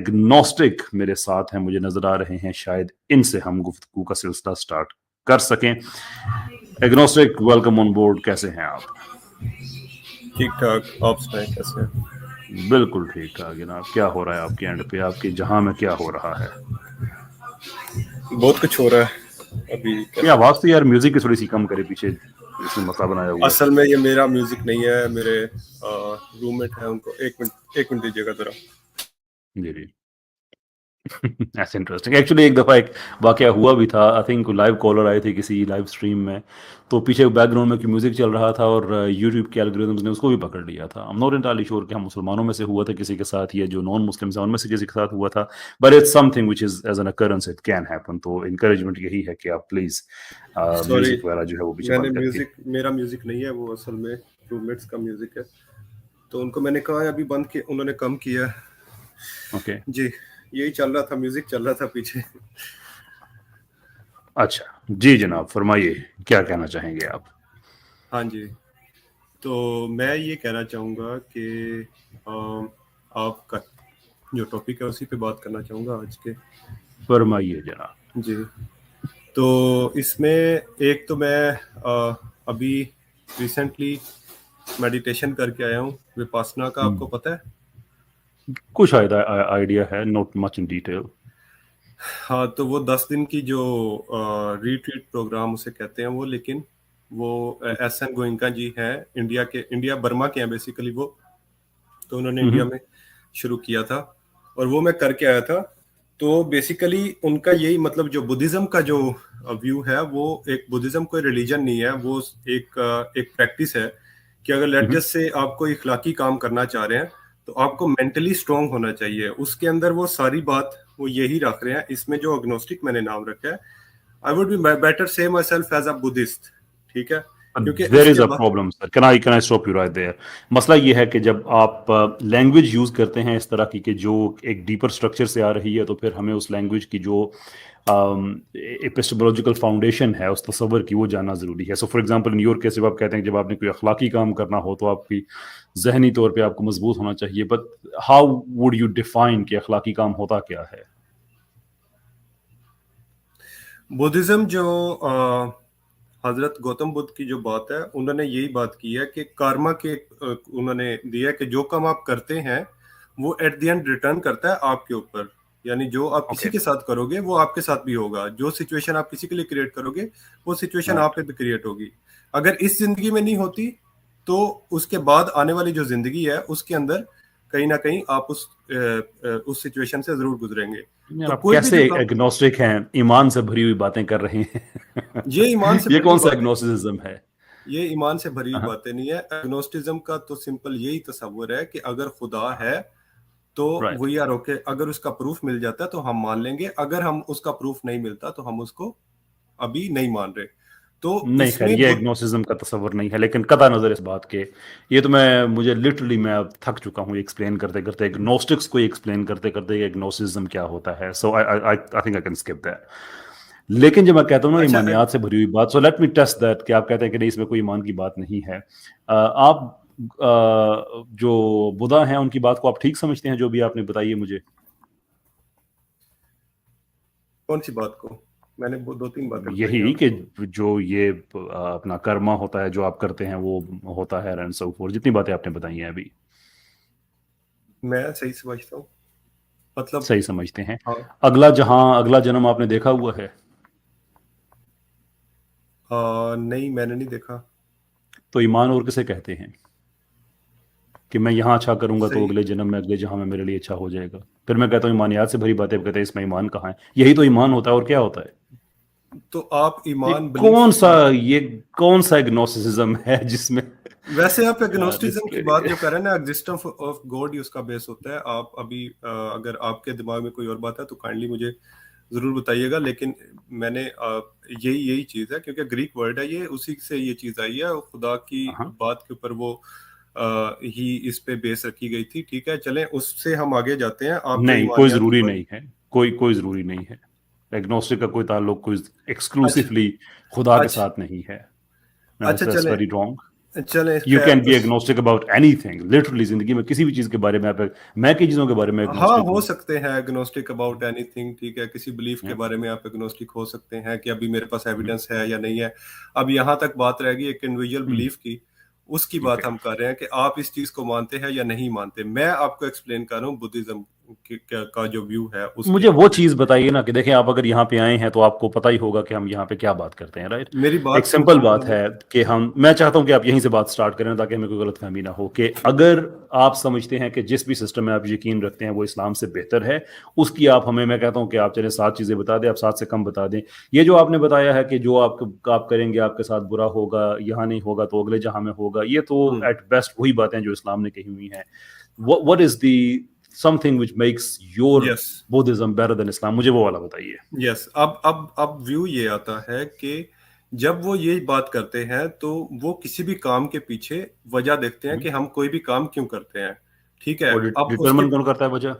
Agnostic मेरे साथ हैं, मुझे नजर आ रहे हैं, शायद इनसे हम गुफ्तगू का सिलसिला स्टार्ट कर सकें। एग्नोस्टिक, वेलकम ऑन बोर्ड, कैसे हैं आप? ठीक ठाक, आप सुनाएं कैसे हैं? बिल्कुल ठीक ठाक जनाब। क्या हो रहा है आपके एंड पे, आपके जहां में क्या हो रहा है? बहुत कुछ हो रहा है अभी। ये आवाज तो यार म्यूजिक की थोड़ी सी कम करे पीछे, इसमें मसला बनाया हुआ है। असल में ये मेरा म्यूजिक नहीं है, मेरे रूममेट है, उनको एक मिनट दीजिएगा जरा। जी जी ऐसे इंटरेस्टिंग। एक्चुअली एक दफ़ा एक वाकया हुआ भी था, आई थिंक लाइव कॉलर आए थे किसी लाइव स्ट्रीम में, तो पीछे बैकग्राउंड में म्यूजिक चल रहा था और यूट्यूब के एल्गोरिथम्स ने उसको भी पकड़ लिया था। I am not entirely sure कि हम मुसलमानों में से हुआ था किसी के साथ या जो नॉन मुस्लिम्स हैं उनमें से किसी के साथ हुआ था, but it's something which is as an occurrence, it can happen. तो इनकरेजमेंट यही है कि आप प्लीज म्यूजिक वगैरह जो है वो पीछे बंद करके। मेरा म्यूजिक नहीं है वो, असल में रूममेट्स का म्यूजिक है, तो उनको मैंने कहा अभी बंद किया, उन्होंने कम किया। ओके जी, यही चल रहा था, म्यूजिक चल रहा था पीछे। अच्छा जी जनाब, फरमाइए क्या कहना चाहेंगे आप? हाँ जी, तो मैं ये कहना चाहूँगा कि आपका जो टॉपिक है उसी पे बात करना चाहूँगा आज के। फरमाइए जनाब। जी, तो इसमें एक तो मैं अभी रिसेंटली मेडिटेशन करके आया हूँ, विपासना का, आपको पता है? कुछ आइडिया है, नॉट मच इन डिटेल। हाँ, तो वो 10 दिन की जो रिट्रीट प्रोग्राम उसे कहते हैं वो, लेकिन वो एस.एन. गोयनका जी हैं, इंडिया बर्मा के हैं बेसिकली वो, तो उन्होंने इंडिया में शुरू किया था और वो मैं करके आया था। तो बेसिकली उनका यही मतलब, जो बुद्धिज्म का जो व्यू है वो, एक बुद्धिज्म कोई रिलीजन नहीं है, वो एक प्रैक्टिस है कि अगर लेट जस्ट से आप कोई इखलाकी काम करना चाह रहे हैं तो आपको मेंटली स्ट्रांग होना चाहिए। उसके अंदर वो सारी बात वो यही रख रहे हैं। इसमें जो अग्नोस्टिक मैंने नाम रखा है, I would be better say myself as a Buddhist, ठीक है? क्योंकि there is a problem sir, can I stop you right there. मसला ये है कि जब आप लैंग्वेज यूज करते हैं इस तरह की कि जो एक डीपर स्ट्रक्चर से आ रही है, तो फिर हमें उस लैंग्वेज की जो एपिस्टेमोलॉजिकल फाउंडेशन है उस तस्वर की, वो जानना ज़रूरी है। So for example in your case, जब आप कहते हैं जब आपने कोई अखलाकी काम करना हो तो आपकी जहनी तौर पे आपको मजबूत होना चाहिए, but how would you define कि अखलाकी काम होता क्या है? बुद्धिज्म जो हजरत गौतम बुद्ध की जो बात है, उन्होंने यही बात की है कि कर्मा के उन्होंने दिया कि जो काम आप करते हैं वो एट द एंड रिटर्न करता है आपके ऊपर। यानी जो आप किसी के साथ करोगे वो आपके साथ भी होगा। जो सिचुएशन आप किसी के लिए क्रिएट करोगे वो सिचुएशन आप पे भी क्रिएट होगी। अगर इस जिंदगी में नहीं होती तो उसके बाद आने वाली जो जिंदगी है उसके अंदर कहीं ना कहीं आप उस सिचुएशन से जरूर गुजरेंगे। तो आप कोई भी कैसे जो एग्नोस्टिक हैं, ईमान से भरी हुई बातें कर रहे हैं? ये ईमान से ये भरी कौन सा बात, एग्नोस्टिसिज्म है? ये ईमान से भरी बातें नहीं है। एग्नोस्टिज्म का तो सिंपल यही तस्वुर है कि अगर खुदा है तो वी आर ओके। अगर उसका प्रूफ मिल जाता है तो हम मान लेंगे, अगर हम उसका प्रूफ नहीं मिलता तो हम उसको अभी नहीं मान रहे। तो नहीं खैर, ये एग्नोसिज्म का तस्वर नहीं है, लेकिन कता नजर इस बात के, ये तो मुझे लिटरली मैं अब थक चुका हूँ एक्सप्लेन करते करते, एग्नोस्टिक्स को एक्सप्लेन करते करते एग्नोसिज्म क्या होता है। So I think I can skip that. लेकिन जब मैं कहता हूँ ना ईमानियात से भरी हुई बात, so let me test that कि आप कहते हैं कि नहीं इसमें कोई ईमान की बात नहीं है। आप जो बुद्धा हैं उनकी बात को आप ठीक समझते हैं, जो भी आपने बताई है मुझे? कौन सी बात को? मैंने वो 2-3 बातें यही कि जो ये अपना कर्मा होता है जो आप करते हैं वो होता है, एंड सो फॉर, जितनी बातें आपने बताई हैं अभी मैं सही समझता हूँ, मतलब सही समझते हैं। हाँ। अगला जहां, अगला जन्म आपने देखा हुआ है? नहीं, मैंने नहीं देखा। तो ईमान और किसे कहते हैं कि मैं यहाँ अच्छा करूंगा तो सही, अगले जन्म में, अगले जहां में मेरे लिए अच्छा हो जाएगा? फिर मैं कहता हूँ ईमानियात से भरी बातें, कहते हैं इसमें ईमान कहाँ है? यही तो ईमान होता है, और क्या होता है? तो आप ईमान ये कौन सा एग्नोसिसिज्म है जिसमें वैसे आप एग्नोस्टिज्म की बात जो कर रहे हैं ना, एग्जिस्टेंस ऑफ गॉड ही उसका बेस होता है। आप अभी अगर आपके दिमाग में कोई और बात है तो काइंडली मुझे जरूर बताइएगा, लेकिन मैंने यही चीज है, क्योंकि ग्रीक वर्ड है ये, उसी से ये चीज आई है, खुदा की बात के ऊपर वो ही इस पे बेस रखी गई थी। ठीक है, चलें उससे हम आगे जाते हैं। आप नहीं, कोई जरूरी नहीं है, कोई जरूरी नहीं है। एग्नोस्टिक का कोई ताल्लुक कोई एक्सक्लूसिवली खुदा के साथ नहीं है। अच्छा, That's चलें very wrong. चलें यू खैर कैन बी उस एग्नोस्टिक अबाउट एनीथिंग, लिटरली जिंदगी में किसी भी चीज के बारे में आप, मैं की चीजों के बारे में हाँ, एग्नोस्टिक हो हूँ। सकते हैं एग्नोस्टिक अबाउट एनीथिंग, ठीक है, किसी बिलीफ के बारे में आप एग्नोस्टिक हो सकते हैं कि अभी मेरे पास एविडेंस है या नहीं है। अब यहाँ तक बात रहेगी एक इंडिविजुअल बिलीफ की, उसकी बात ओके, हम कर रहे हैं कि आप इस चीज को मानते हैं या नहीं मानते। मैं आपको एक्सप्लेन कर रहा हूँ बुद्धिज्म का जो व्यू है उसके मुझे वो बारे में। चीज बताइए ना कि देखें, आप अगर यहाँ पे आए हैं तो आपको पता ही होगा कि हम यहाँ पे क्या बात करते हैं, राइट? मेरी एक बात सिंपल मुकम्मल बात होने है कि हम, मैं चाहता हूँ कि आप यहीं से बात स्टार्ट करें ताकि हमें कोई गलतफहमी ना हो कि अगर आप समझते हैं कि जिस भी सिस्टम में आप यकीन रखते हैं वो इस्लाम से बेहतर है, उसकी आप हमें, मैं कहता हूँ कि आप चले 7 चीज़ें बता दें, आप 7 से कम बता दें। ये जो आपने बताया है कि जो आप करेंगे आपके साथ बुरा होगा, यहाँ नहीं होगा तो अगले जहाँ में होगा, ये तो हम्म, एट बेस्ट वही बातें जो इस्लाम ने कही हुई हैं। what is the something which makes your yes Buddhism better than Islam? मुझे वो वाला बताइए। यस अब व्यू ये आता है कि जब वो ये बात करते हैं तो वो किसी भी काम के पीछे वजह देखते हैं कि हम कोई भी काम क्यों करते हैं, ठीक है। और अब उसके डिटरमिन कौन करता है वजह?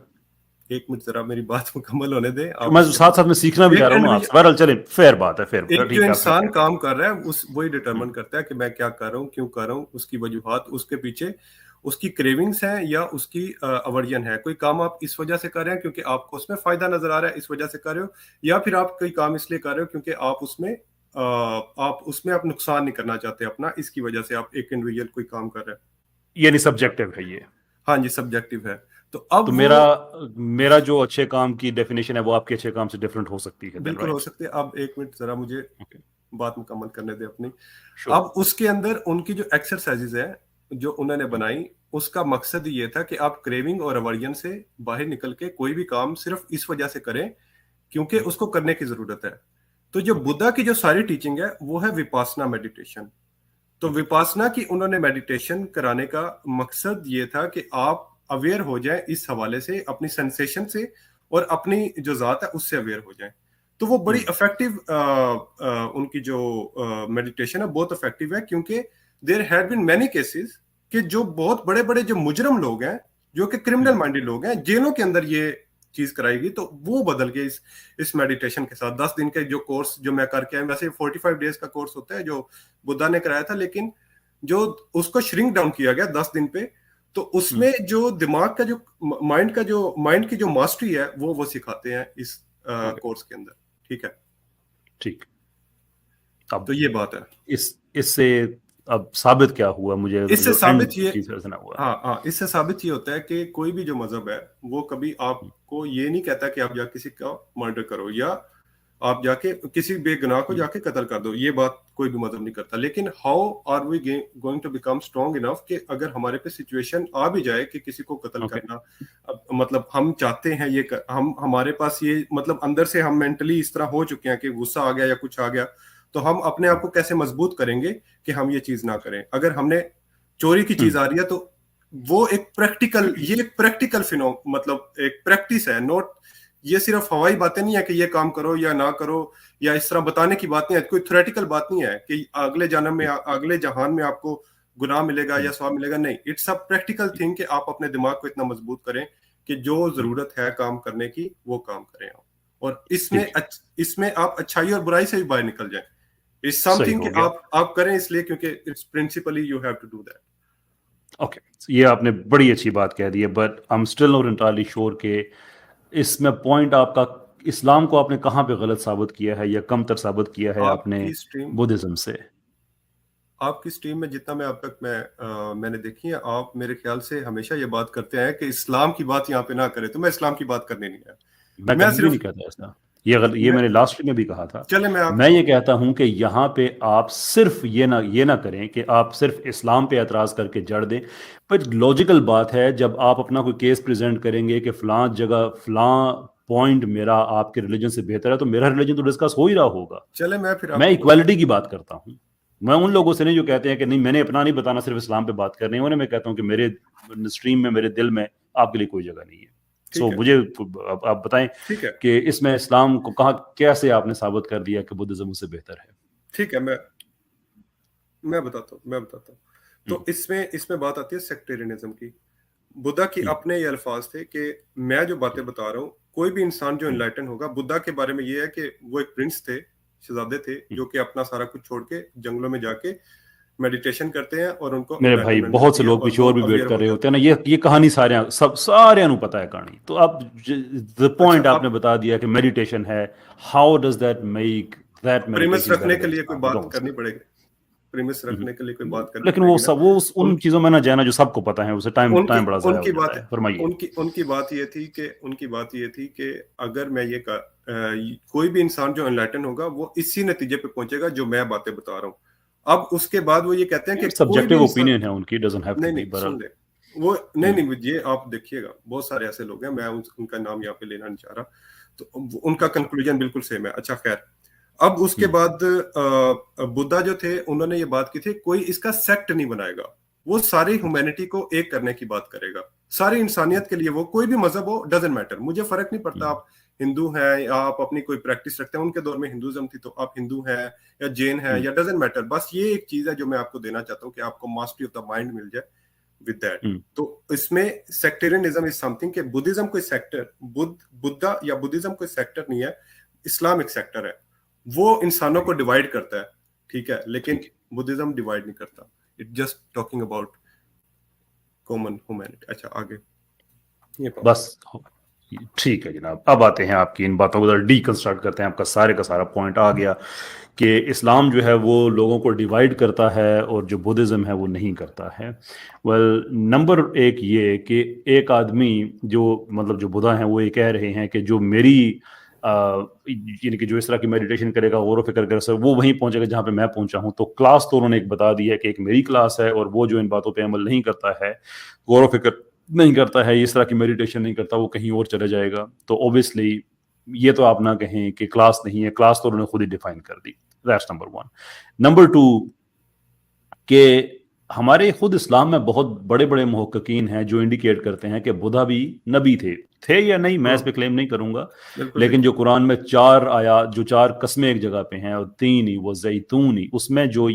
एक मिनट जरा मेरी बात मुकम्मल होने दें, आप मैं उसके साथ बाद साथ में सीखना भी चाह एक रहा हूँ ना आपसे, इंडिविजुअल, बहरहाल चले, फेयर बात है, फेयर, एक जो ठीक है, आप फिर इंसान कहते काम कर रहा है उस वही हैं। डिटरमाइन करता है कि मैं क्या कर रहा हूँ, क्यों कर रहा हूँ, उसकी वजूहात, उसके पीछे उसकी क्रेविंग्स है या उसकी अवर्जन है। कोई काम आप इस वजह से कर रहे हैं क्योंकि आपको उसमें फायदा नजर आ रहा है, इस वजह से कर रहे हो, या फिर आप कोई काम इसलिए कर रहे हो क्योंकि आप नुकसान नहीं करना चाहते अपना, इसकी वजह से आप एक इंडिविजुअल कोई काम कर रहे हैं। यानी सब्जेक्टिव है ये। हाँ जी, सब्जेक्टिव है। तो तो अब वो मेरा मेरा जो अच्छे काम की डेफिनेशन है वो आपके अच्छे काम से डिफरेंट हो सकती है, देन बिल्कुल हो राइट? सकते हैं। अब एक मिनट जरा मुझे ओके, बात मुकम्मल करने दें अपनी। श्योर। अब उसके अंदर उनकी जो एक्सरसाइजेज है जो उन्होंने बनाई, उसका मकसद ये था कि आप क्रेविंग और अवर्जन से बाहर निकल के कोई भी काम सिर्फ इस वजह से करें क्योंकि उसको करने की जरूरत है। तो जो ओके, बुद्धा की जो सारी टीचिंग है वो है विपासना मेडिटेशन। तो ओके, विपासना की उन्होंने मेडिटेशन कराने का मकसद ये था कि आप अवेयर हो जाएं इस हवाले से, अपनी सेंसेशन से और अपनी जो जात है उससे अवेयर हो जाएं। तो वो बड़ी इफेक्टिव उनकी जो मेडिटेशन है बहुत इफेक्टिव है, क्योंकि there had been many cases कि जो बहुत बड़े बड़े जो मुजरम लोग हैं, जो कि क्रिमिनल माइंडेड लोग हैं, जेलों के अंदर ये चीज कराई गई, तो वो बदल गए इस मेडिटेशन के साथ। 10 दिन के जो कोर्स जो मैं करके आया, वैसे 45 डेज का कोर्स होता है जो बुद्धा ने कराया था, लेकिन जो उसको श्रिंक डाउन किया गया 10 दिन पे, तो उसमें जो दिमाग का जो माइंड की जो मास्टरी है वो सिखाते हैं इस ओके, कोर्स के अंदर, ठीक है। ठीक। अब तो ये बात है। इससे अब साबित क्या हुआ, मुझे इससे जो एंड साबित ये चीज से ना हुआ। हाँ हाँ, इससे साबित ये होता है कि कोई भी जो मजहब है वो कभी आपको ये नहीं कहता कि आप जाके किसी का मर्डर करो या आप जाके किसी बेगुनाह को जाके कत्ल कर दो, ये बात कोई भी मदद नहीं करता। लेकिन how are we going to become strong enough कि अगर हमारे पे सिचुएशन आ भी जाए कि किसी को कत्ल ओके, करना, अब मतलब हम चाहते हैं हम हमारे पास ये मतलब अंदर से हम मेंटली इस तरह हो चुके हैं कि गुस्सा आ गया या कुछ आ गया, तो हम अपने आप को कैसे मजबूत करेंगे कि हम ये चीज ना करें। अगर हमने चोरी की चीज आ रही है तो वो एक प्रैक्टिकल मतलब एक प्रैक्टिस है, नोट ये सिर्फ हवाई बातें नहीं है कि ये काम करो या ना करो, या इस तरह बताने की बात नहीं है, कोई थ्योरेटिकल बात नहीं है कि अगले जन्म में अगले जहान में आपको गुनाह मिलेगा या स्वाब मिलेगा, नहीं, इट्स अ प्रैक्टिकल थिंग कि आप अपने दिमाग को इतना मजबूत करें कि जो जरूरत है काम करने की वो काम करें आप, और ठीक है, इसमें आप अच्छाई और बुराई से भी बाहर निकल जाएं। इट्स सही समथिंग कि हो गया। आप करें इसलिए क्योंकि it's principally you have to do that. Okay, ये आपने बड़ी अच्छी बात कह दी है, but I am still not entirely sure कि इसमें पॉइंट आपका, इस्लाम को आपने कहाँ पे गलत साबित किया है या कमतर साबित किया है आपने आपकी स्ट्रीम बुद्धिज्म से? आपकी स्ट्रीम में जितना मैं अब तक मैंने देखी है, आप मेरे ख्याल से हमेशा ये बात करते हैं कि इस्लाम की बात यहाँ पे ना करें, तो मैं इस्लाम की बात करने नहीं आया। मैं मैं कभी भी नहीं सिर्फ कहता ऐसा, ये मैं मैंने लास्ट में भी कहा था। चले मैं मैं आपको ये कहता हूं कि यहाँ पे आप सिर्फ ये ना करें कि आप सिर्फ इस्लाम पे एतराज करके जड़ दें। पर लॉजिकल बात है, जब आप अपना कोई केस प्रेजेंट करेंगे कि फलां जगह फलां पॉइंट मेरा आपके रिलीजन से बेहतर है, तो मेरा रिलीजन तो डिस्कस हो ही रहा होगा। चले मैं फिर मैं आपको इक्वालिटी की बात करता हूँ। मैं उन लोगों से नहीं जो कहते हैं कि नहीं मैंने अपना नहीं बताना, सिर्फ इस्लाम पे बात करनी है, उन्हें मैं कहता हूँ कि मेरे स्ट्रीम में, मेरे दिल में आपके लिए कोई जगह नहीं है। सो ठीक है, मुझे आप बताएं ठीक है, कि इसमें इस्लाम को कहाँ कैसे आपने साबित कर दिया कि बुद्धिज्म उससे बेहतर है? ठीक है, मैं बताता हूँ। हम्म, तो इसमें इसमें बात आती है सेक्टेरियनिज्म की। बुद्धा की हम्म, अपने ये अल्फाज थे कि मैं जो बातें बता रहा हूँ, कोई भी इंसान जो हम्म, इनलाइटन होगा, बुद्धा के बारे में ये है कि वो एक प्रिंस थे, शहजादे थे, हम्म, जो कि अपना सारा कुछ छोड़ के जंगलों में जाके मेडिटेशन करते हैं और उनको मेरे भाई enlightenment बहुत से मिलती है लोग और पीछे वो और भी वेट aware कर हो रहे जाते होते हैं ना, ये कहानी सारे नु पता है कहानी, तो अब द हैं। अच्छा पॉइंट आपने आप बता दिया कि मेडिटेशन है, how does that make that premise meditation रखने बेटर के देन लिए कोई इस्लाम? बात डोंट। करनी पड़ेगी, प्रीमिस रखने के लिए कोई बात करनी लेकिन वो पड़ेगी ना। सब वो उन उन चीजों में ना जाना जो सबको पता है, उसे टाइम उनकी टाइम बड़ा जाया हो उनकी जाता बात है। फरमाइए। उनकी बात ये थी कि अगर मैं कोई भी इंसान जो एनलाइटन होगा वो इसी नतीजे पे पहुंचेगा जो मैं बातें बता रहा हूँ। अब उसके बाद वो ये कहते हैं कि कोई भी सब्जेक्टिव इंसान, ओपिनियन है उनकी, डजंट हैव टू नहीं बी, नहीं बहरहाल। सुन ले, वो नहीं ये आप देखिएगा बहुत सारे ऐसे लोग हैं, मैं उनका नाम यहाँ पे लेना नहीं चाह रहा, तो उनका अच्छा। कंक्लूजन बिल्कुल सेम है। अच्छा खैर, अब उसके बाद बुद्धा जो थे उन्होंने ये बात की थी कोई इसका सेक्ट नहीं बनाएगा, वो सारी ह्यूमैनिटी को एक करने की बात करेगा, सारी इंसानियत के लिए, वो कोई भी मजहब हो डजंट मैटर, मुझे फर्क नहीं पड़ता आप हिंदू हैं या आप अपनी कोई प्रैक्टिस रखते हैं, उनके दौर में हिंदुज्म थी तो आप हिंदू हैं या जैन हैं या डजंट मैटर, बस ये एक चीज है जो मैं आपको देना चाहता हूँ कि आपको मास्टरी ऑफ द माइंड मिल जाए विद दैट। तो इसमें सेक्टेरियनिज्म इज समथिंग कि बुद्धिज्म कोई सेक्टर, बुद्धा या बुद्धिज्म कोई सेक्टर नहीं है, इस्लाम एक सेक्टर है, वो इंसानों को डिवाइड करता है, ठीक है, लेकिन बुद्धिज्म डिवाइड नहीं करता, it just talking about common humanity. अच्छा आगे ये बस ठीक है जनाब, अब आते हैं आपकी इन बातों को डीकंस्ट्रक्ट करते हैं। आपका सारे का सारा पॉइंट आ गया कि इस्लाम जो है वो लोगों को डिवाइड करता है और जो बुद्धिज़्म है वो नहीं करता है। वेल नंबर एक ये कि एक आदमी जो मतलब जो बुद्धा हैं वो ये कह रहे हैं कि जो मेरी यानी कि जो इस तरह की मेडिटेशन करेगा, गौर व फिक्र करेगा, वो वहीं पहुंचेगा जहाँ पे मैं पहुंचा हूँ। तो क्लास तो उन्होंने एक बता दी है कि एक मेरी क्लास है, और वो जो इन बातों पे अमल नहीं करता है, गौर व फिक्र नहीं करता है, इस तरह की मेडिटेशन नहीं करता, वो कहीं और चले जाएगा। तो ऑब्वियसली ये तो आप ना कहें कि क्लास नहीं है, क्लास तो उन्होंने खुद ही डिफाइन कर दी। That's number one. Number two कि हमारे खुद इस्लाम में बहुत बड़े बड़े मुहक्किकीन हैं जो इंडिकेट करते हैं कि बुद्धा भी नबी थे या नहीं, मैं इस पे क्लेम नहीं करूंगा, लेकिन जो कुरान में जो चार कस्में एक जगह पे हैं, और तीनी वो जैतूनी, उसमें जो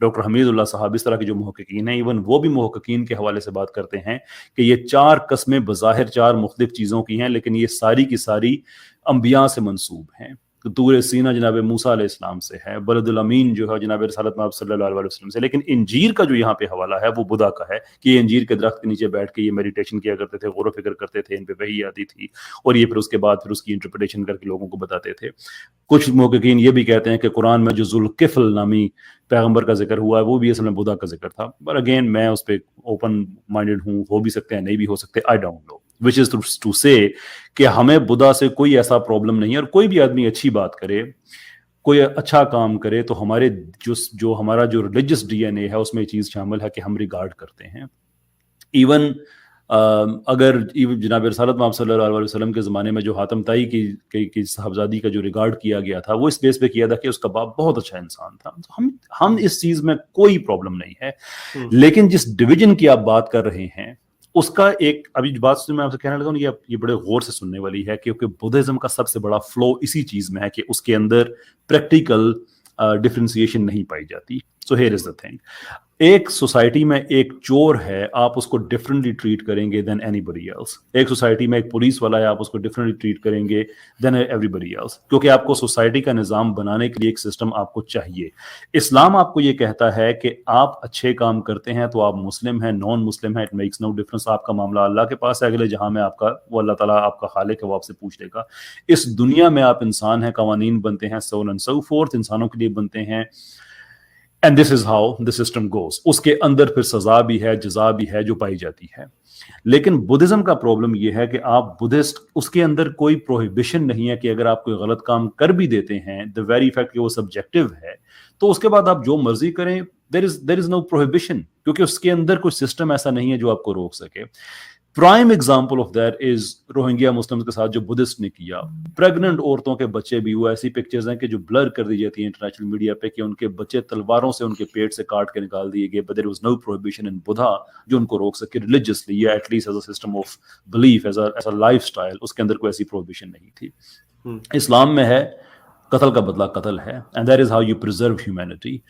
डॉक्टर हमीदुल्लाह साहब इस तरह के जो मुहक्किकीन हैं, इवन वो भी मुहक्किकीन के हवाले से बात करते हैं कि ये चार कस्में बज़ाहिर चार मुख्तलिफ चीज़ों की हैं, लेकिन ये सारी की सारी अंबिया से मंसूब हैं। तूर सीना जनाब मूसा अलैहिस्सलाम से है, बलदुल अमीन जो है जनाब रसूलुल्लाह महम्मद सल्लल्लाहु अलैहि वसल्लम से, लेकिन इंजीर का जो यहाँ पे हवाला है वो बुद्धा का है कि ये इंजीर के दरख्त के नीचे बैठ के ये मेडिटेशन किया करते थे, गौर व फिक्र करते थे, इन पे वही आती थी, और ये फिर उसके बाद फिर उसकी इंटरप्रिटेशन करके लोगों को बताते थे। कुछ मुहक्किकीन ये भी कहते हैं कि कुरान में जो जुल्किफ्ल नामी पैगंबर का जिक्र हुआ है वो भी असल में बुद्धा का जिक्र था, पर अगेन मैं उस पर ओपन माइंडेड हूँ, हो भी सकते हैं नहीं भी हो सकते, I don't know, which is to say कि हमें बुद्धा से कोई ऐसा प्रॉब्लम नहीं है, और कोई भी आदमी अच्छी बात करे, कोई अच्छा काम करे, तो हमारे जो हमारा जो रिलीजियस डीएनए है उसमें ये चीज़ शामिल है कि हम रिगार्ड करते हैं। इवन अगर जनाब रसूलुल्लाह मोहम्मद सल्लल्लाहु अलैहि वसल्लम के ज़माने में जो हातम ताई की साहबजादी का जो रिगार्ड किया गया था, वो इस बेस पे किया था कि उसका बाप बहुत अच्छा इंसान था। तो हम इस चीज़ में कोई प्रॉब्लम नहीं है, लेकिन जिस डिवीजन की आप बात कर रहे हैं उसका एक अभी बात मैं आपसे कहने लगा हूँ, ये बड़े गौर से सुनने वाली है, क्योंकि बुद्धिज्म का सबसे बड़ा फ्लो इसी चीज में है कि उसके अंदर प्रैक्टिकल डिफरेंशिएशन नहीं पाई जाती। So here is the thing, एक सोसाइटी में एक चोर है, आप उसको डिफरेंटली ट्रीट करेंगे देन एनीबडी एल्स। एक सोसाइटी में एक पुलिस वाला है, आप उसको डिफरेंटली ट्रीट करेंगे देन एवरीबडी एल्स, क्योंकि आपको सोसाइटी का निज़ाम बनाने के लिए एक सिस्टम आपको चाहिए। इस्लाम आपको ये कहता है कि आप अच्छे काम करते हैं तो आप मुस्लिम हैं, नॉन मुस्लिम है, इट मेक्स नो डिफरेंस, आपका मामला अल्लाह के पास है, अगले जहां में आपका वो अल्लाह ताला आपका खालिक है, वो आपसे पूछ लेगा। इस दुनिया में आप इंसान हैं, कवानीन बनते हैं, so on and so fourth, इंसानों के लिए बनते हैं, and this is how the system goes. उसके अंदर फिर सजा भी है, जजा भी है जो पाई जाती है। लेकिन बुद्धिज्म का प्रॉब्लम यह है कि आप बुद्धिस्ट, उसके अंदर कोई प्रोहिबिशन नहीं है कि अगर आप कोई गलत काम कर भी देते हैं, द वेरी फैक्ट कि वो सब्जेक्टिव है, तो उसके बाद आप जो मर्जी करें, देयर इज नो प्रोहिबिशन, क्योंकि उसके अंदर कोई सिस्टम ऐसा नहीं है जो आपको रोक सके। Prime example of that is Rohingya Muslims के साथ जो बुद्धिस्ट ने किया। प्रेग्नेंट औरतों के बच्चे भी, वो ऐसी पिक्चर्स हैं कि जो ब्लर कर दी जाती है इंटरनेशनल मीडिया पे, कि उनके बच्चे तलवारों से उनके पेट से काट के निकाल दिए गए, but there was no prohibition in Buddha जो उनको रोक सके रिलीजियसली, या at least as a system of belief, as a lifestyle, उसके अंदर कोई ऐसी प्रोहिबिशन नहीं थी। इस्लाम में है कत्ल का बदला कत्ल है, and that is how you preserve humanity.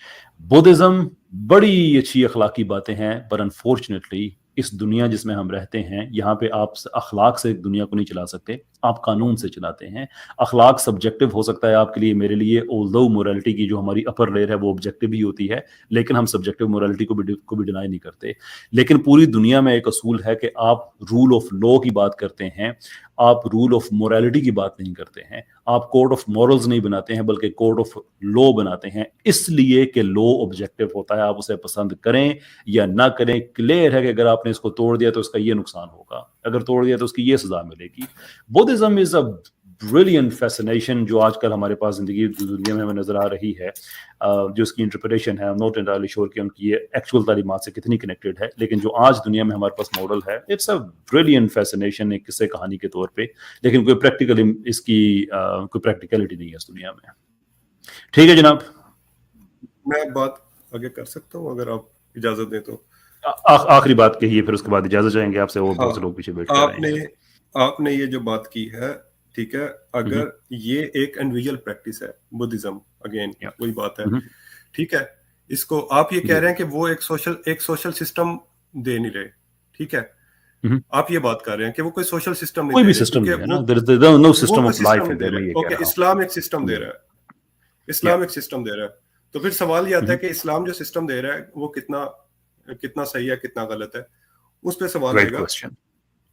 Buddhism बड़ी अच्छी अखलाकी बातें हैं, पर अनफॉर्चुनेटली اس دنیا جس میں ہم رہتے ہیں یہاں پہ آپ اخلاق سے دنیا کو نہیں چلا سکتے, آپ قانون سے چلاتے ہیں. اخلاق سبجیکٹو ہو سکتا ہے آپ کے لیے, میرے لیے, although morality کی جو ہماری اپر لیئر ہے وہ آبجیکٹو بھی ہوتی ہے, لیکن ہم سبجیکٹو morality کو بھی ڈینائی نہیں کرتے. لیکن پوری دنیا میں ایک اصول ہے کہ آپ رول آف لا کی بات کرتے ہیں, آپ رول آف morality کی بات نہیں کرتے ہیں, آپ کوڈ آف مورلز نہیں بناتے ہیں بلکہ کوڈ آف لا بناتے ہیں, اس لیے کہ لا آبجیکٹو ہوتا ہے, آپ اسے پسند کریں یا نہ کریں. کلیئر ہے کہ اگر آپ نے اس کو توڑ دیا تو اس کا یہ نقصان ہوگا, اگر توڑ دیا تو اس کی یہ سزا ملے گی. بدھزم از اے brilliant fascination جو آج کل ہمارے پاس زندگی دنیا میں ہمیں نظر آ رہی ہے, جو اس کی انٹرپریٹیشن ہے, نوٹ انٹائرلی شور کہ ان کی یہ ایکچوئل تعلیمات سے کتنی کنیکٹڈ ہے, لیکن جو آج دنیا میں ہمارے پاس ماڈل ہے, اٹس اے brilliant fascination ایک قصے کہانی کے طور پہ, لیکن کوئی پریکٹیکل اس کی کوئی پریکٹیکلٹی نہیں ہے اس دنیا میں. ٹھیک ہے جناب, میں بات آگے کر سکتا ہوں اگر آپ اجازت دیں تو. آخری بات کہیے, پھر اس کے بعد اجازت چاہیں گے آپ سے, اور بہت سے لوگ پیچھے بیٹھ کر رہے ہیں. آپ نے یہ جو بات کی ہے, ٹھیک ہے, اگر یہ ایک انڈیویجول پریکٹس ہے بدھزم, اگین وہی بات ہے, ٹھیک ہے, اس کو آپ یہ کہہ رہے ہیں کہ وہ ایک سوشل سسٹم دے نہیں رہے, ٹھیک ہے, آپ یہ بات کر رہے ہیں کہ وہ کوئی سوشل سسٹم نہیں دے رہے, اوکے, اسلام ایک سسٹم دے رہا ہے, اسلام ایک سسٹم دے رہا ہے, تو پھر سوال یہ آتا ہے کہ اسلام جو سسٹم دے رہا ہے وہ کتنا صحیح ہے, کتنا غلط ہے, اس پہ سوال آئے گا.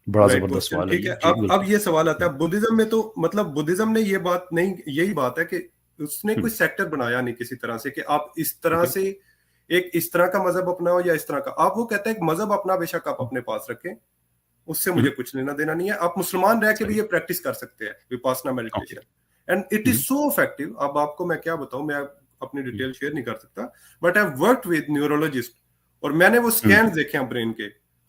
بڑا زبردست سوال ہے. ٹھیک ہے, اب یہ سوال آتا ہے بدھزم میں, تو مطلب بدھزم نے یہ بات نہیں, یہی بات ہے کہ اس نے کوئی سیکٹر بنایا نہیں کسی طرح سے کہ آپ اس طرح سے ایک اس طرح کا مذہب اپناؤ یا اس طرح کا. آپ وہ کہتے ہیں ایک مذہب اپنا بے شک آپ اپنے پاس رکھیں, اس سے مجھے کچھ لینا دینا نہیں ہے. آپ مسلمان رہ کے بھی یہ پریکٹس کر سکتے ہیں, Vipassana meditation, and it is so effective. اب آپ کو میں کیا بتاؤں, میں اپنی ڈیٹیل شیئر نہیں کر سکتا, but I worked with neurologist, اور میں نے وہ سکینز دیکھے ہیں برین کے,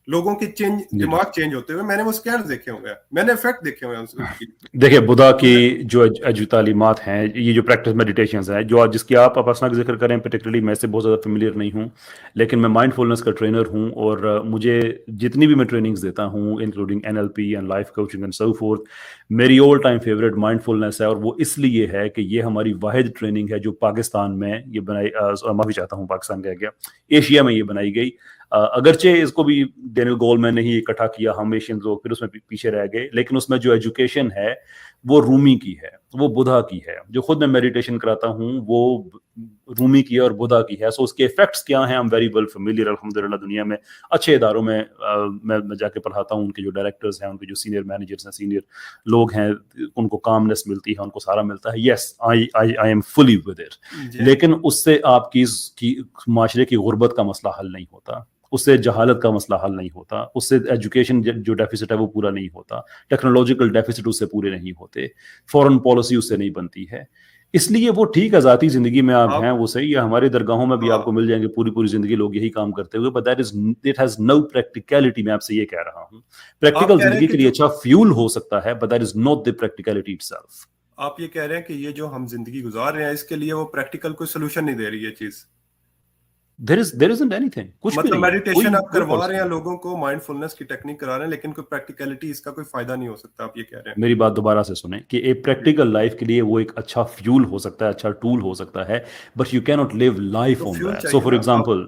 لوگوں کی دماغ چینج ہوتے ہوئے, میں نے وہ سکینز دیکھے ہوئے ہیں, میں نے افیکٹ دیکھے ہوئے ہیں. دیکھیں بدھا کی جو تعلیمات ہیں, یہ جو پریکٹس میڈیٹیشنز ہیں, جو جس کی آپ اپنا ذکر کریں, پرٹیکولرلی میں سے بہت زیادہ فیملیئر نہیں ہوں, لیکن میں مائنڈ فلنس کا ٹرینر ہوں, اور مجھے جتنی بھی میں ٹریننگز دیتا ہوں including NLP and life coaching and so forth, میری آل ٹائم فیوریٹ مائنڈ فلنس ہے. اور وہ اس لیے ہے کہ یہ ہماری واحد ٹریننگ ہے جو پاکستان میں یہ بنائی, معافی چاہتا ہوں پاکستان کہہ گیا, ایشیا میں یہ بنائی گئی. اگرچہ اس کو بھی ڈینیل گولمین نے ہی اکٹھا کیا, ہم ایشین لوگ پھر اس میں پیچھے رہ گئے, لیکن اس میں جو ایجوکیشن ہے وہ رومی کی ہے, وہ بدھا کی ہے. جو خود میں میڈیٹیشن کراتا ہوں وہ رومی کی ہے اور بدھا کی ہے. سو اس کے ایفیکٹس کیا ہیں, ہم ویری ویل فیملیئر الحمدللہ. دنیا میں اچھے اداروں میں میں جا کے پڑھاتا ہوں, ان کے جو ڈائریکٹرز ہیں, ان کے جو سینئر مینیجرز ہیں, سینئر لوگ ہیں, ان کو کامنس ملتی ہے, ان کو سارا ملتا ہے. Yes, I am fully with it. لیکن اس سے آپ کی معاشرے کی غربت کا مسئلہ حل نہیں ہوتا, اس سے جہالت کا مسئلہ حل نہیں ہوتا, اس سے ایجوکیشن جو ڈیفیسٹ ہے وہ پورا نہیں ہوتا, ٹیکنالوجیکل ڈیفیسٹ اس سے پورے نہیں ہوتے, فورن پالیسی اس سے نہیں بنتی ہے. اس لیے وہ ٹھیک ہے, ذاتی زندگی میں آپ ہیں وہ صحیح ہے, ہماری درگاہوں میں بھی آپ کو مل جائیں گے پوری زندگی لوگ یہی کام کرتے ہوئے, but that has no practicality. میں آپ سے یہ کہہ رہا ہوں, پریکٹیکل زندگی کے لیے اچھا فیول ہو سکتا ہے, but that is not the practicality it self. آپ یہ کہہ رہے ہیں کہ یہ جو ہم زندگی گزار رہے ہیں اس کے لیے وہ پریکٹیکل کوئی سولوشن نہیں دے رہی ہے چیز. There isn't anything. کچھ بھی مطلب نہیں, میڈیٹیشن آپ کروا رہے ہیں لوگوں کو, مائنڈ فلنس کی ٹیکنیک کرا رہے ہیں, لیکن کوئی پریکٹیکلٹی اس کا کوئی فائدہ نہیں ہو سکتا. آپ یہ کہہ رہے ہیں. میری بات دوبارہ سے سنیں کہ ایک پریکٹیکل لائف کے لیے وہ ایک اچھا فیول ہو سکتا ہے, اچھا ٹول ہو سکتا ہے, but you can't live life on that. So for example,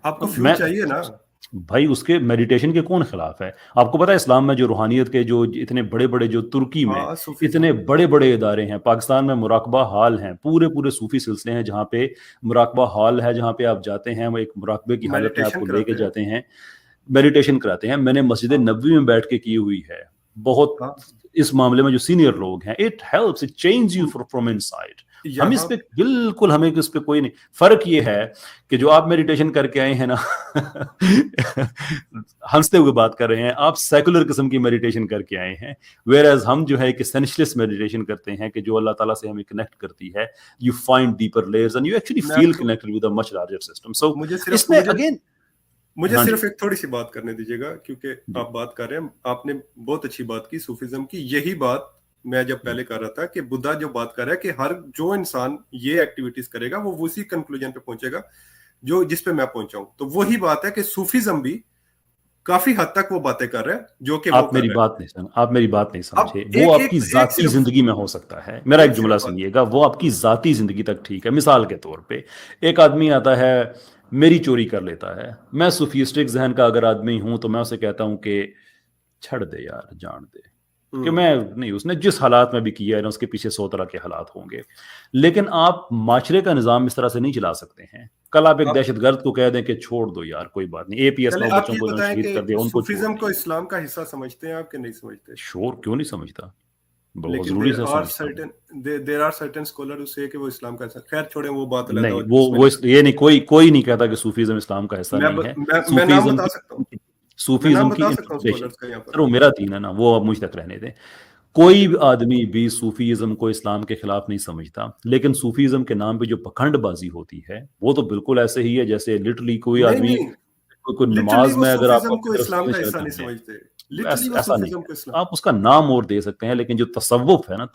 آپ کو فیول چاہیے نا بھائی, اس کے میڈیٹیشن کے کون خلاف ہے؟ آپ کو پتا ہے اسلام میں جو روحانیت کے جو اتنے بڑے بڑے, جو ترکی میں اتنے بڑے بڑے ادارے ہیں, پاکستان میں مراقبہ حال ہیں, پورے صوفی سلسلے ہیں جہاں پہ مراقبہ حال ہے, جہاں پہ آپ جاتے ہیں, وہ ایک مراقبے کی حالت میں آپ کو لے کے جاتے ہیں, میڈیٹیشن کراتے ہیں. میں نے مسجد نبوی میں بیٹھ کے کی ہوئی ہے. بہت اس معاملے میں جو سینئر لوگ ہیں, it helps, it change you from in side. ہم اس پہ بالکل, ہمیں اس پہ کوئی نہیں فرق. یہ ہے کہ جو آپ میڈیٹیشن کر کے آئے ہیں نا, ہنستے ہوئے بات کر رہے ہیں, آپ سیکولر قسم کی میڈیٹیشن کر کے آئے ہیں, ویئر ایز ہم جو ہے ایک اسینشلسٹ میڈیٹیشن کرتے ہیں کہ جو اللہ تعالیٰ سے ہمیں کنیکٹ کرتی ہے. You find deeper layers and you actually feel connected with a much larger system. So اس میں اگین مجھے صرف ایک تھوڑی سی بات کرنے دیجیے گا, کیونکہ آپ بات کر رہے ہیں, آپ نے بہت اچھی بات کی صوفیزم کی. یہی بات میں جب پہلے کر رہا تھا کہ بدھا جو بات کر رہا ہے کہ ہر جو انسان یہ ایکٹیویٹیز کرے گا وہ اسی کنکلوژن پہ پہنچے گا جو جس پہ میں پہنچا ہوں. تو وہی بات ہے کہ صوفیزم بھی کافی حد تک وہ باتیں کر رہے ہیں جو کہ آپ میری بات نہیں سمجھے. وہ آپ کی ذاتی زندگی میں ہو سکتا ہے. میرا ایک جملہ سنیے گا, وہ آپ کی ذاتی زندگی تک ٹھیک ہے. مثال کے طور پہ ایک آدمی آتا ہے मेरी चोरी कर लेता है। मैं सूफिस्टिक जहन का अगर आदमी हूं तो मैं उसे कहता हूं कि छड़ दे यार, जान दे, कि मैं नहीं, उसने जिस हालात में भी किया है ना उसके पीछे 100 तरह के हालात होंगे, लेकिन आप माशरे का निज़ाम इस तरह से नहीं चला सकते हैं। कल आप एक आप दहशतगर्द को कह दें कि छोड़ दो यार, कोई बात नहीं, APS चले 9 आप बच्चों ये को उन्होंने बताएं शहीद कर दिया, कि उनको छोड़ सूफीज्म को दिए। इस्लाम का हिस्सा समझते हैं आप कि नहीं समझते? श्योर, क्यों नहीं समझता, बहुत लेकिन जरूरी देर से आर समझता हूँ। Certain there are certain scholar who say कि वो इस्लाम का हिस्सा, खैर छोड़े वो बात अलग है, नहीं, उसमें वो नहीं जाते। ये नहीं, कोई नहीं कहता कि सूफीज्म इस्लाम का हिस्सा नहीं है। मैं नाम सूफीज्म बता सकता हूँ, की मैं नाम सूफीज्म की बता सकता हूँ इंटरप्रिटेशन, स्कॉलर्स का यहाँ सर पर। वो मेरा दीन है ना, वो अब मुझ तक रहने दें। कोई ओके, आदमी भी सूफीज्म को इस्लाम के खिलाफ नहीं समझता, लेकिन सूफीज्म के नाम पे जो पखंडबाजी होती है वो तो बिल्कुल ऐसे ही है जैसे लिटरली कोई नहीं आदमी, नहीं, कोई लिटरली नमाज वो में अगर आपको सूफीज्म अपनी को तरफ इस्लाम से का हिस्सा नहीं करनी है, समझते, लिटरली वो ऐसा नहीं सूफीज्म है। को इस्लाम। आप उसका नाम और दे सकते हैं, लेकिन जो तसव्वुफ है ना,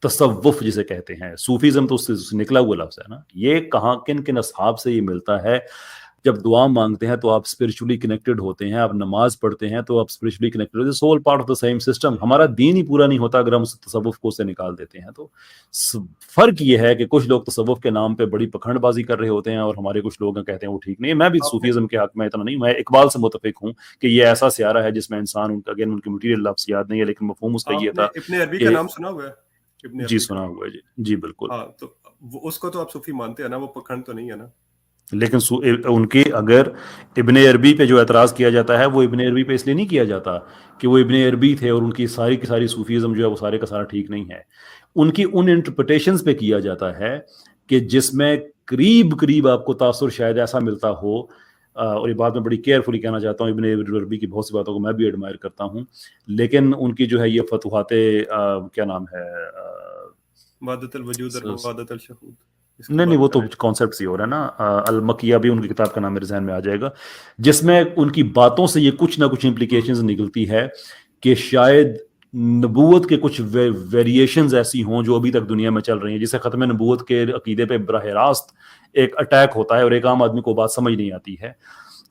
तसव्वुफ जिसे कहते हैं, सूफीज्म तो उससे निकला हुआ लफ्ज है ना। ये कहाँ किन किन असहाब से ये मिलता है? जब दुआ मांगते हैं तो आप स्पिरिचुअली कनेक्टेड होते हैं, आप नमाज पढ़ते हैं तो आप स्पिरिचुअली कनेक्टेड होते हैं, soul part of the same system. हमारा दीन ही पूरा नहीं होता अगर हम तसव्वुफ को उससे निकाल देते हैं तो। फर्क ये है कि कुछ लोग तसव्वुफ के नाम पे बड़ी पखंडबाजी कर रहे होते हैं और हमारे कुछ लोग कहते हैं वो ठीक नहीं है। मैं भी आपने सूफीज्म के हक में इतना नहीं, मैं इकबाल से मुतफिक हूँ कि ये ऐसा सियारा है जिसमें इंसान, उनका अगेन उनकी मटीरियल लफ्ज याद नहीं है, लेकिन मफहूम उसका ये आपने था इब्ने अरबी का कि, नाम सुना हुआ है? इब्ने जी अरबी का, सुना हुआ है जी, जी बिल्कुल। हाँ तो उसको तो आप सूफी मानते हैं ना, वो पखंड तो नहीं है ना? लेकिन उनकी अगर इब्ने अरबी पे जो एतराज़ किया जाता है वो इब्ने अरबी पे इसलिए नहीं किया जाता कि वो इब्ने अरबी थे और उनकी सारी की सारी सूफीज़म जो है वो सारे का सारा ठीक नहीं है। उनकी उन इंटरप्रिटेशंस पे किया जाता है कि जिसमें करीब करीब आपको तासुर शायद ऐसा मिलता हो। और ये बात मैं बड़ी केयरफुली कहना चाहता हूँ, इब्ने अरबी की बहुत सी बातों को मैं भी एडमायर करता हूँ, लेकिन उनकी जो है ये फतुहाते क्या नाम है, वादतल वजूद और वादतल शहूद, इसकी नहीं नहीं, बात वो कर तो रहे हैं। कॉन्सेप्ट ही हो रहा है ना। अल मकिया भी उनकी किताब का नाम मेरे जहन में आ जाएगा, जिसमें उनकी बातों से ये कुछ ना कुछ इंप्लीकेशंस निकलती है कि शायद नबूवत के कुछ वेरिएशंस ऐसी हों जो अभी तक दुनिया में चल रही हैं, जिसे ख़त्म नबूवत के अकीदे पे बराह रास्त एक अटैक होता है और एक आम आदमी को बात समझ नहीं आती है।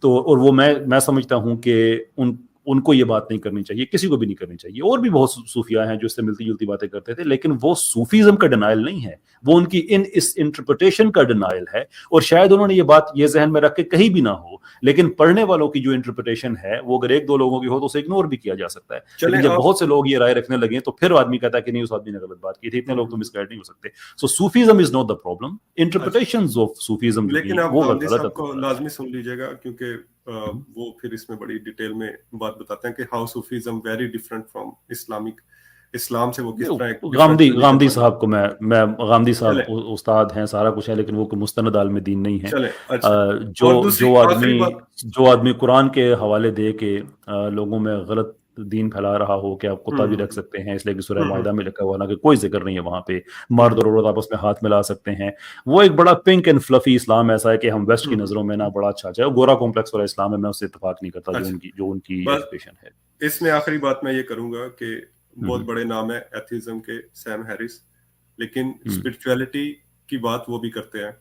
तो और वो मैं समझता हूं कि उनको ये बात नहीं करनी चाहिए, किसी को भी नहीं करनी चाहिए। और भी बहुत सूफिया हैं जो इससे मिलती जुलती बातें करते थे, लेकिन वो सूफीज्म का डिनायल नहीं है, वो उनकी इस इंटरप्रिटेशन का डिनायल है। और शायद उन्होंने ये बात ये जहन में रख के कहीं भी ना हो, लेकिन पढ़ने वालों की जो इंटरप्रिटेशन है वो अगर एक दो लोगों की हो तो उसे इग्नोर भी किया जा सकता है। चलें लेकिन जब आप, बहुत से लोग ये राय रखने लगे तो फिर आदमी कहता है कि नहीं, उस आदमी ने गलत बात की थी, इतने लोग तो मिसगाइड नहीं हो सकते। So sufism is not the problem, अच्छा, इंटरप्रिटेशंस ऑफ सूफीज्म जो लेकिन थी आप वो गांधी गलत साहब को है। लाजमी सुन लीजिएगा, क्योंकि वो फिर इसमें बड़ी डिटेल में बात बताते हैं कि how sufism very different from Islamic, Islam से वो किस तरह एक डिफरेंट गांधी रिलीजन गांधी बन साहब गया। को मैं गांधी साहब चले उस्ताद हैं, सारा कुछ है, लेकिन वो मुस्तनद आलम दीन नहीं है। चले अच्छा, और जो दूसरी आखिरी बात, जो आदमी कुरान के हवाले दे के लोगों में गलत दीन फैला रहा हो कि आप कुत्ता भी रख हम्म सकते हैं इसलिए कि सूरह हम्म मायदा में लिखा हुआ, ना कि कोई जिक्र नहीं है वहां पे, मर्द हम्म और औरत आपस में हाथ मिला सकते हैं, वो एक बड़ा पिंक एंड फ्लफी इस्लाम ऐसा है कि हम वेस्ट की हम्म, नजरों में ना बड़ा अच्छा चाहे गोरा कॉम्प्लेक्स वाला इस्लाम है, मैं उससे इत्तेफाक नहीं करता अच्छा, जो उनकी बस एजुकेशन है। इसमें आखिरी बात मैं ये करूंगा कि बहुत हम्म, बड़े नाम है एथिज्म के, सैम हैरिस, लेकिन हम्म, स्पिरिचुअलिटी की बात वो भी करते हैं,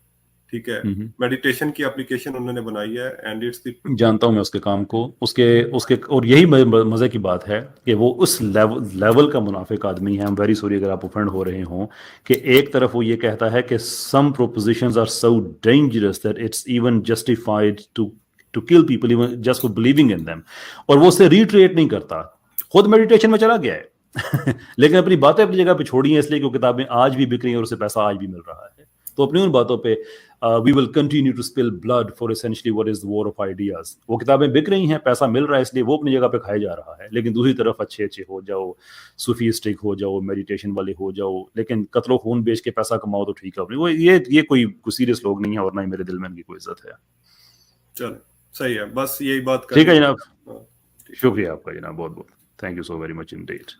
ठीक है? हम्म। मेडिटेशन की एप्लीकेशन उन्होंने बनाई है, एंड इट्स द, जानता हूं मैं उसके काम को, उसके उसके और यही मजे की बात है कि वो उस लेवल का मुनाफिक आदमी है। आई एम वेरी सॉरी अगर आप ऑफेंड हो रहे हों, कि एक तरफ वो ये कहता है कि some propositions are so dangerous that it's even justified to kill people even just for believing in them, और वो उससे रिट्रेट नहीं करता, खुद मेडिटेशन में चला गया है लेकिन अपनी बातें अपनी जगह पे छोड़ी हैं इसलिए कि वो किताबें आज भी बिक रही हैं और उसे पैसा आज भी मिल रहा है। तो अपनी उन बातों पे we will continue to spill blood for essentially what is the war of ideas, वो किताबें बिक रही हैं, पैसा मिल रहा है इसलिए वो अपनी जगह पे खाया जा रहा है, लेकिन दूसरी तरफ अच्छे अच्छे हो जाओ, सूफीस्टिक हो जाओ, मेडिटेशन वाले हो जाओ, लेकिन कत्लो खून बेच के पैसा कमाओ तो ठीक है अपनी, वो ये कोई सीरियस लोग नहीं है और ना ही मेरे दिल में इनकी कोई इज्जत है। चलो सही है, बस यही बात ठीक करनी है थी। जनाब, हाँ, ठीक। शुक्रिया आपका जनाब, बहुत बहुत thank you so very much Indeed.